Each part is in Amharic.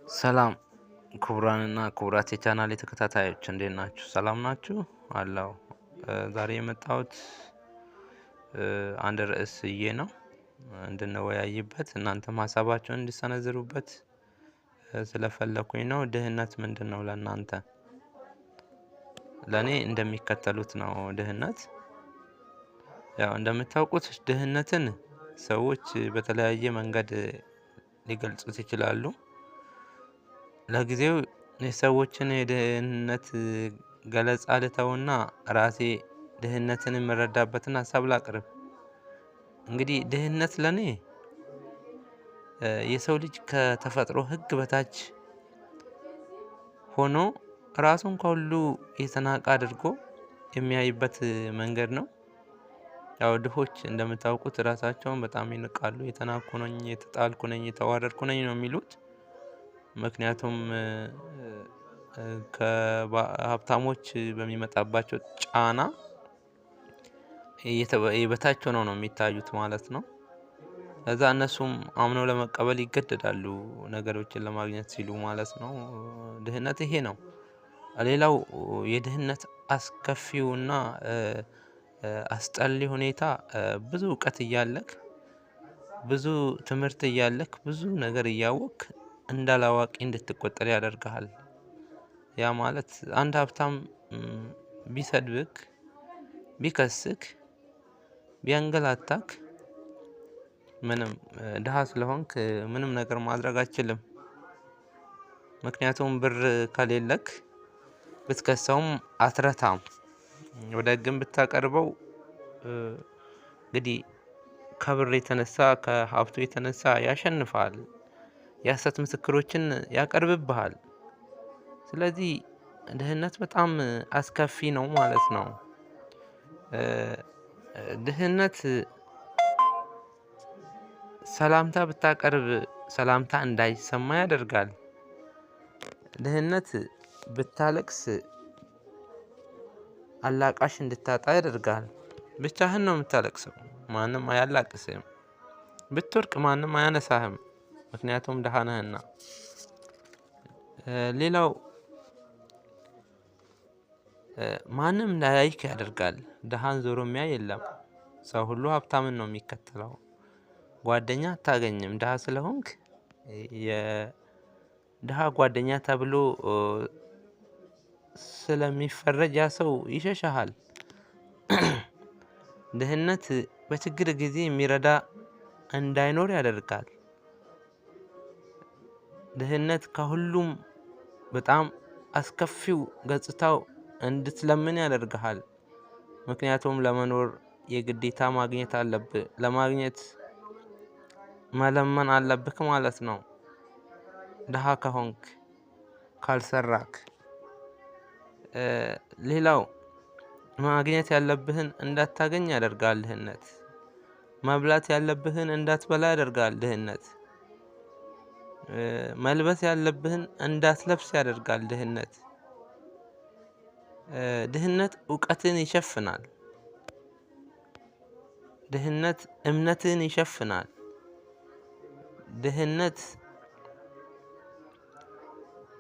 ሰላም ክቡራንና ክቡራት የቻናሌ ተከታታዮች እንዴት ናችሁ? ሰላም ናችሁ? አለው ዛሬ የመጣሁት አንድ ርዕስ ይዤ ነው እንድንወያይበት እናንተም ሀሳባችሁን እንድትሰነዝሩበት ስለፈለኩኝ ነው። ድህነት ምንድነው ለእናንተ? ለኔ እንደሚከተሉት ነው። ድህነት ያው እንደምታውቁት ድህነትን ሰዎች በተለያየ መንገድ ሊገልጹት ይችላሉ። ለጊዜው የሰዎችን የድህነት ገለጻ ልተውና ራሴ ድህነትን የምረዳበትን ሀሳብ ላቅርብ። እንግዲህ ድህነት ለኔ የሰው ልጅ ከተፈጥሮ ሕግ በታች ሆኖ ራሱን ከሁሉ የተናቀ አድርጎ የሚያይበት መንገድ ነው። ያው ድሆች እንደምታውቁት ራሳቸውን በጣም ይንቃሉ። የተናኩ ነኝ፣ የተጣልኩ ነኝ፣ የተዋረድኩ ነኝ ነው የሚሉት። ምክንያቱም ከሀብታሞች በሚመጣባቸው ጫና የበታች ሆነው ነው የሚታዩት ማለት ነው። ከዛ እነሱም አምነው ለመቀበል ይገደዳሉ ነገሮችን ለማግኘት ሲሉ ማለት ነው። ድህነት ይሄ ነው። ሌላው የድህነት አስከፊውና አስጠሊ ሁኔታ ብዙ እውቀት እያለክ ብዙ ትምህርት እያለክ ብዙ ነገር እያወቅክ እንዳላዋቂ እንድትቆጠር ያደርግሃል። ያ ማለት አንድ ሀብታም ቢሰድብክ፣ ቢከስክ፣ ቢያንገላታክ ምንም ድሃ ስለሆንክ ምንም ነገር ማድረግ አትችልም። ምክንያቱም ብር ከሌለክ ብትከሰውም አትረታም። ወደ ሕግም ብታቀርበው እንግዲህ ከብር የተነሳ ከሀብቱ የተነሳ ያሸንፋል። የሐሰት ምስክሮችን ያቀርብብሃል። ስለዚህ ድህነት በጣም አስከፊ ነው ማለት ነው። ድህነት ሰላምታ ብታቀርብ ሰላምታ እንዳይሰማ ያደርጋል። ድህነት ብታለቅስ አላቃሽ እንድታጣ ያደርጋል። ብቻህን ነው የምታለቅሰው፣ ማንም አያላቅስህም። ብትወድቅ ማንም አያነሳህም፣ ምክንያቱም ድሃ ነህና። ሌላው ማንም እንዳያይክ ያደርጋል። ድሃን ዞሮ የሚያይ የለም። ሰው ሁሉ ሀብታምን ነው የሚከተለው። ጓደኛ አታገኝም ድሃ ስለሆንክ። የድሃ ጓደኛ ተብሎ ስለሚፈረጅ ያ ሰው ይሸሽሃል። ድህነት በችግር ጊዜ የሚረዳ እንዳይኖር ያደርጋል። ድህነት ከሁሉም በጣም አስከፊው ገጽታው እንድትለምን ያደርግሃል። ምክንያቱም ለመኖር የግዴታ ማግኘት አለብህ። ለማግኘት መለመን አለብህ ማለት ነው። ድሃ ከሆንክ፣ ካልሰራክ። ሌላው ማግኘት ያለብህን እንዳታገኝ ያደርጋል ድህነት። መብላት ያለብህን እንዳትበላ ያደርጋል ድህነት። መልበስ ያለብህን እንዳትለብስ ያደርጋል ድህነት። ድህነት እውቀትን ይሸፍናል። ድህነት እምነትን ይሸፍናል። ድህነት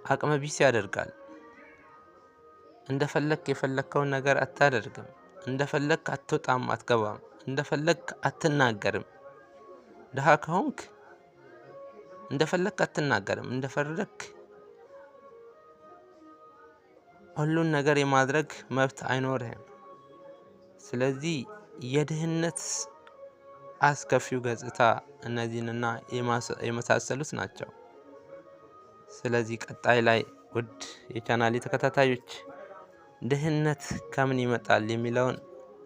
አቅመ ቢስ ያደርጋል። እንደፈለክ የፈለከውን ነገር አታደርግም። እንደፈለክ አትወጣም፣ አትገባም። እንደፈለክ አትናገርም። ድሃ ከሆንክ እንደፈለክ አትናገርም። እንደፈለክ ሁሉን ነገር የማድረግ መብት አይኖርህም። ስለዚህ የድህነት አስከፊው ገጽታ እነዚህንና የመሳሰሉት ናቸው። ስለዚህ ቀጣይ ላይ ውድ የቻናሌ ተከታታዮች ድህነት ከምን ይመጣል የሚለውን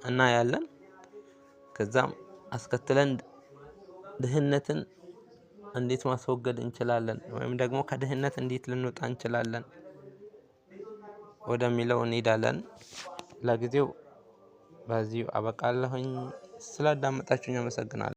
እናያለን። ከዛም አስከትለን ድህነትን እንዴት ማስወገድ እንችላለን ወይም ደግሞ ከድህነት እንዴት ልንወጣ እንችላለን ወደሚለው እንሄዳለን። ለጊዜው በዚሁ አበቃለሁኝ። ስላዳመጣችሁኝ አመሰግናለሁ።